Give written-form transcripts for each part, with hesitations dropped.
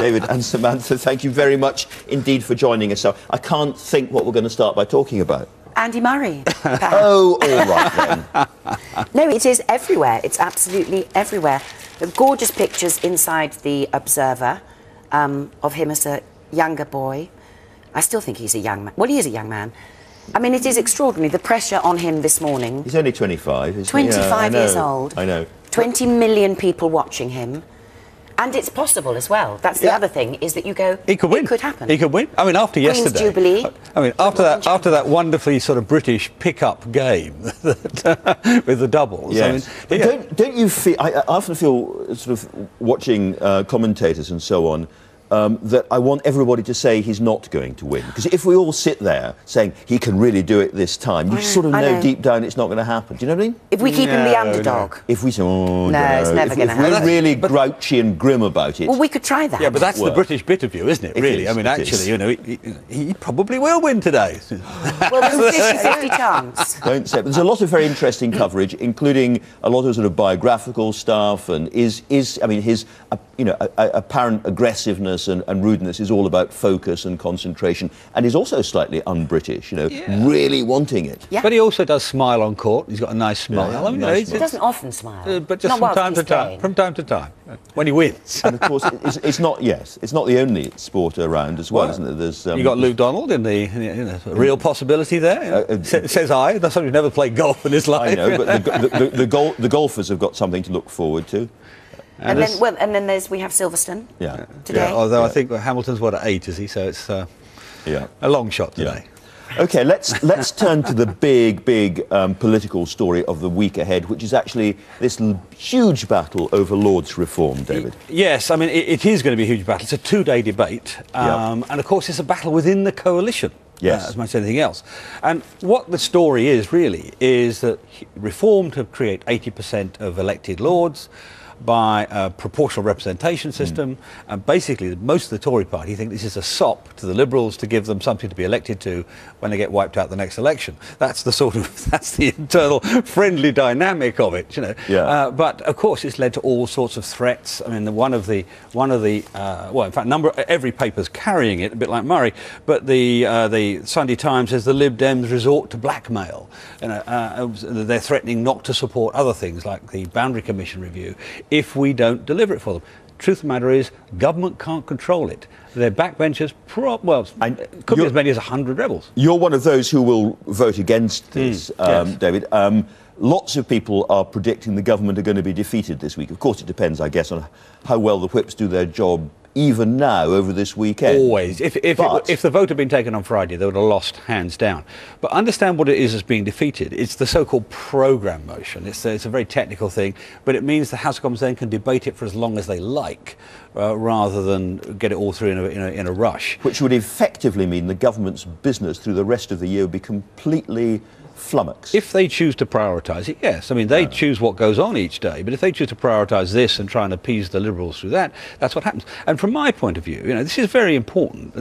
David and Samantha, thank you very much indeed for joining us. So I can't think what we're going to start by talking about. Andy Murray. Oh, all right then. No, it is everywhere. It's absolutely everywhere. The gorgeous pictures inside the Observer of him as a younger boy. I still think he's a young man. Well, he is a young man. I mean, it is extraordinary, the pressure on him this morning. He's only 25, isn't he? 25 years old. I know. 20 million people watching him. And it's possible as well. That's the other thing, is that you go, he could win. It could happen. He could win. I mean, after Queen's yesterday... Jubilee. I mean, after that wonderfully sort of British pick-up game with the doubles. Yes. I mean, don't you feel... I often feel, sort of, watching commentators and so on, that I want everybody to say he's not going to win. Because if we all sit there saying he can really do it this time, you sort of know deep down it's not going to happen. Do you know what I mean? If we keep him the underdog. If we say, oh, no, it's never going to happen. If we're really grouchy and grim about it... Well, we could try that. Yeah, but that's the British bit of you, isn't it, really? Is, I mean, actually, you know, he probably will win today. Well, there's a 50-50 chance. Don't say it. There's a lot of very interesting coverage, including a lot of sort of biographical stuff, and I mean, his apparent aggressiveness and rudeness is all about focus and concentration, and he's also slightly un-British, you know, really wanting it. Yeah. But he also does smile on court. He's got a nice smile. Yeah, I mean, nice He doesn't often smile. but just from time to time. From time to time, when he wins. And of course, it's not the only sport around as well, isn't it? There's you got Luke Donald in the a real possibility there. Says I. That's somebody who's never played golf in his life. I know, but the golfers have got something to look forward to. And then we have Silverstone. Yeah. Today. Yeah, although I think Hamilton's at 8, is he? So it's a long shot today. Yeah. OK, let's turn to the big political story of the week ahead, which is actually this huge battle over Lord's reform, David. Yes, I mean, it is going to be a huge battle. It's a 2-day debate. And, of course, it's a battle within the coalition. Yes. As much as anything else. And what the story is, really, is that reform to create 80% of elected Lords by a proportional representation system, and basically most of the Tory party think this is a sop to the Liberals to give them something to be elected to when they get wiped out the next election. That's the internal friendly dynamic of it, you know. Yeah. But of course it's led to all sorts of threats. I mean, every paper's carrying it, a bit like Murray, but the Sunday Times says the Lib Dems resort to blackmail. You know, they're threatening not to support other things like the Boundary Commission review if we don't deliver it for them. Truth of the matter is, government can't control it. Their backbenchers, could be as many as 100 rebels. You're one of those who will vote against this, yes. David. Lots of people are predicting the government are going to be defeated this week. Of course, it depends, I guess, on how well the whips do their job even now over this weekend. Always. If the vote had been taken on Friday, they would have lost hands down. But understand what it is that's being defeated. It's the so-called programme motion. It's a very technical thing, but it means the House of Commons then can debate it for as long as they like, rather than get it all through in a rush. Which would effectively mean the government's business through the rest of the year would be completely flummoxed. If they choose to prioritise it, yes. I mean, they choose what goes on each day, but if they choose to prioritise this and try and appease the Liberals through that, that's what happens. And from my point of view, you know, this is very important.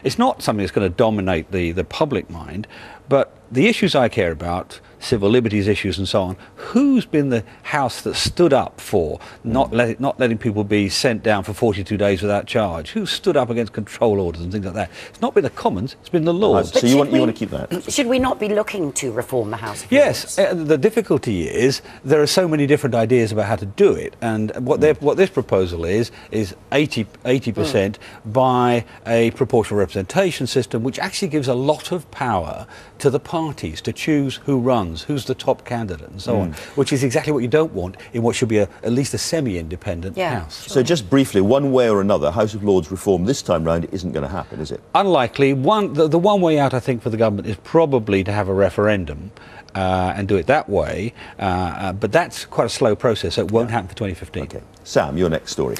It's not something that's going to dominate the public mind, but the issues I care about, civil liberties issues and so on, who's been the House that stood up for not letting people be sent down for 42 days without charge? Who stood up against control orders and things like that? It's not been the Commons, it's been the Lords. So you want to keep that? Should we not be looking to reform the House of Yes, Lords? the difficulty is there are so many different ideas about how to do it, and what this proposal is 80% by a proportional representation system, which actually gives a lot of power to the parties to choose who runs, who's the top candidate and so on, which is exactly what you don't want in what should be at least a semi-independent House. So just briefly, one way or another, House of Lords reform this time round isn't going to happen, is it? Unlikely. The one way out, I think, for the government is probably to have a referendum and do it that way, but that's quite a slow process, so it won't happen for 2015. Okay. Sam, your next story.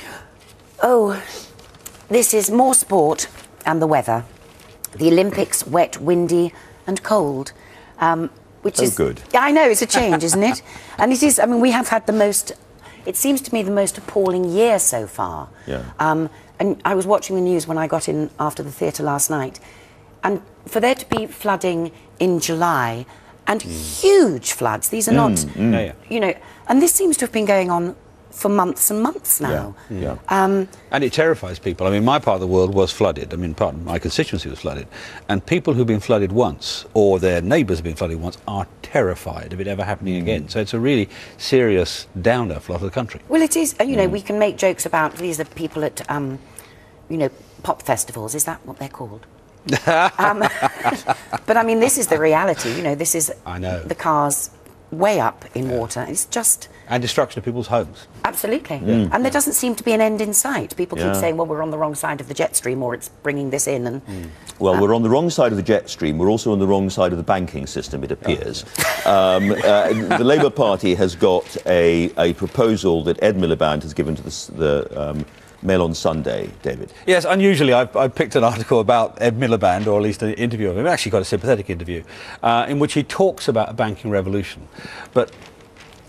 Oh, this is more sport and the weather. The Olympics, wet, windy and cold. Which is good. Yeah, I know, it's a change, isn't it? And it is, I mean, we have had it seems to me the most appalling year so far. Yeah. And I was watching the news when I got in after the theatre last night, and for there to be flooding in July, and huge floods, these are not, you know, and this seems to have been going on for months and months now. Yeah. And it terrifies people. I mean, my part of the world was flooded. I mean, part of my constituency was flooded. And people who've been flooded once, or their neighbours have been flooded once, are terrified of it ever happening again. So it's a really serious downer for a lot of the country. Well, it is. You know, we can make jokes about these are people at, you know, pop festivals. Is that what they're called? But I mean, this is the reality. You know, this is the cars way up in water. It's just... And destruction of people's homes. Absolutely. And there doesn't seem to be an end in sight. People keep saying, well, we're on the wrong side of the jet stream, or it's bringing this in. And Well, we're on the wrong side of the jet stream. We're also on the wrong side of the banking system, it appears. The Labour Party has got a proposal that Ed Miliband has given to the Mail on Sunday, David. Yes, unusually I've picked an article about Ed Miliband, or at least an interview of him, actually quite a sympathetic interview, in which he talks about a banking revolution. But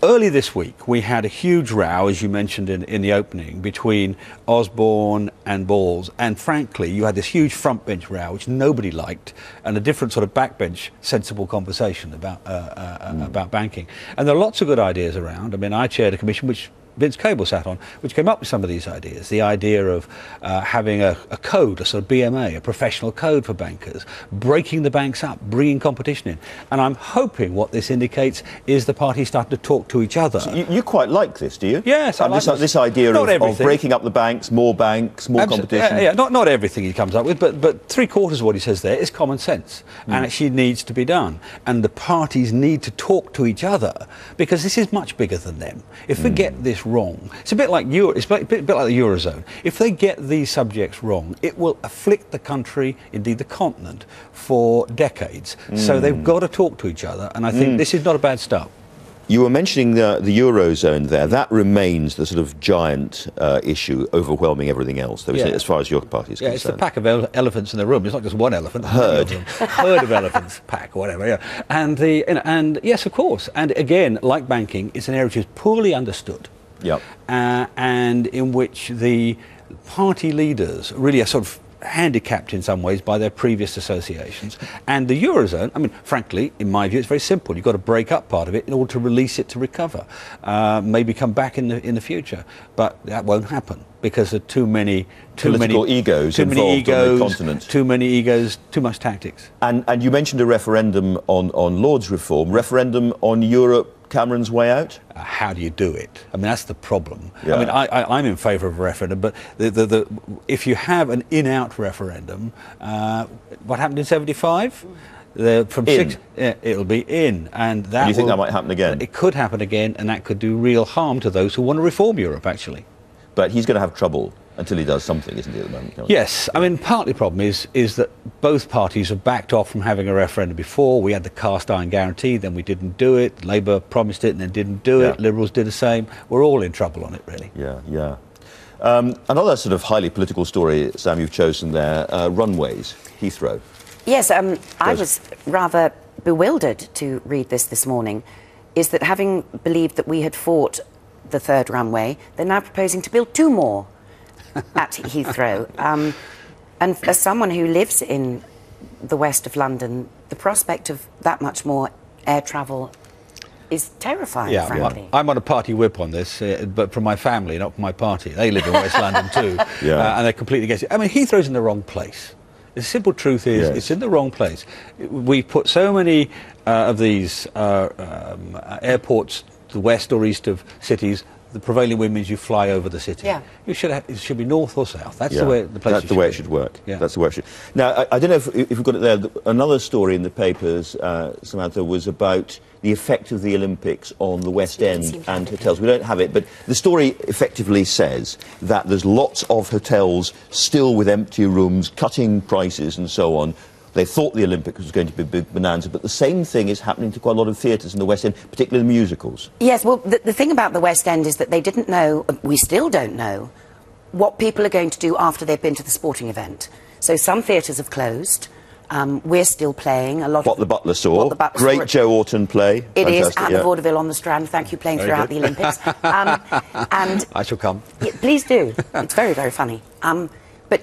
early this week we had a huge row, as you mentioned in the opening, between Osborne and Balls, and frankly you had this huge front bench row which nobody liked, and a different sort of backbench sensible conversation about banking. And there are lots of good ideas around. I mean, I chaired a commission which Vince Cable sat on, which came up with some of these ideas. The idea of having a code, a sort of BMA, a professional code for bankers, breaking the banks up, bringing competition in. And I'm hoping what this indicates is the parties starting to talk to each other. So you quite like this, do you? Yes, I like this idea of breaking up the banks, more competition. Yeah, not everything he comes up with, but three-quarters of what he says there is common sense and actually needs to be done. And the parties need to talk to each other, because this is much bigger than them. If we get this wrong, it's a bit like the Eurozone. If they get these subjects wrong, it will afflict the country, indeed the continent, for decades. So they've got to talk to each other, and I think this is not a bad start. You were mentioning the Eurozone there. That remains the sort of giant issue overwhelming everything else, though, isn't it, as far as your party is concerned? It's the pack of elephants in the room. It's not just one elephant. Herd. Herd of elephants, pack, whatever, yeah. And yes, of course. And again, like banking, it's an area which is poorly understood. Yep. And in which the party leaders really are sort of handicapped in some ways by their previous associations. And the Eurozone, I mean, frankly, in my view, it's very simple. You've got to break up part of it in order to release it to recover. Maybe come back in the future. But that won't happen because there are too many egos involved on the continent. Too many egos, too much tactics. And you mentioned a referendum on Lord's reform. Referendum on Europe, Cameron's way out? How do you do it? I mean, that's the problem. Yeah. I mean, I'm in favour of a referendum, but if you have an in-out referendum, what happened in '75? It'll be in, and that. Do you think that might happen again? It could happen again, and that could do real harm to those who want to reform Europe, actually. But he's going to have trouble until he does something, isn't he, at the moment? Yes. I mean, partly the problem is that both parties have backed off from having a referendum before. We had the cast iron guarantee, then we didn't do it. Labour promised it and then didn't do it. Liberals did the same. We're all in trouble on it, really. Yeah. Another sort of highly political story, Sam, you've chosen there, runways, Heathrow. Yes, I was rather bewildered to read this morning, is that having believed that we had fought the third runway, they're now proposing to build 2 more at Heathrow. And as someone who lives in the west of London, the prospect of that much more air travel is terrifying, frankly. Yeah. I'm on a party whip on this, but from my family, not from my party. They live in West London too, and they're completely against it. I mean, Heathrow's in the wrong place. The simple truth is, it's in the wrong place. We've put so many of these airports to the west or east of cities. The prevailing wind means you fly over the city. Yeah. It should be north or south. That's the way That's the way it should work. Yeah. That's the way it should. Now, I don't know if we've got it there. Another story in the papers, Samantha, was about the effect of the Olympics on the West End and hotels. We don't have it, but the story effectively says that there's lots of hotels still with empty rooms, cutting prices and so on. They thought the Olympics was going to be a big bonanza, but the same thing is happening to quite a lot of theatres in the West End, particularly the musicals. Yes, well, the thing about the West End is that they didn't know, we still don't know, what people are going to do after they've been to the sporting event. So some theatres have closed. We're still playing a lot What the Butler saw. Great Joe Orton play. It is at the Vaudeville on the Strand. Thank you, playing throughout the Olympics. And I shall come. Yeah, please do. It's very, very funny. But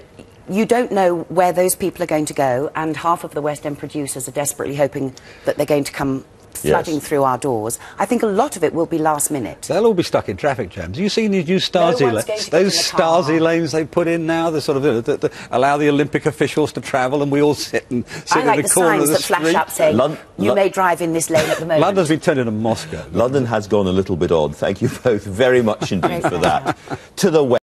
you don't know where those people are going to go, and half of the West End producers are desperately hoping that they're going to come flooding through our doors. I think a lot of it will be last minute. They'll all be stuck in traffic jams. You seen these new Stasi lanes? Those Stasi lanes they put in now, they sort of that allow the Olympic officials to travel, and we all sit in the corner of the street. Flash up saying, you may drive in this lane at the moment. London's been turned into Moscow. London has gone a little bit odd. Thank you both very much indeed for that. To the west.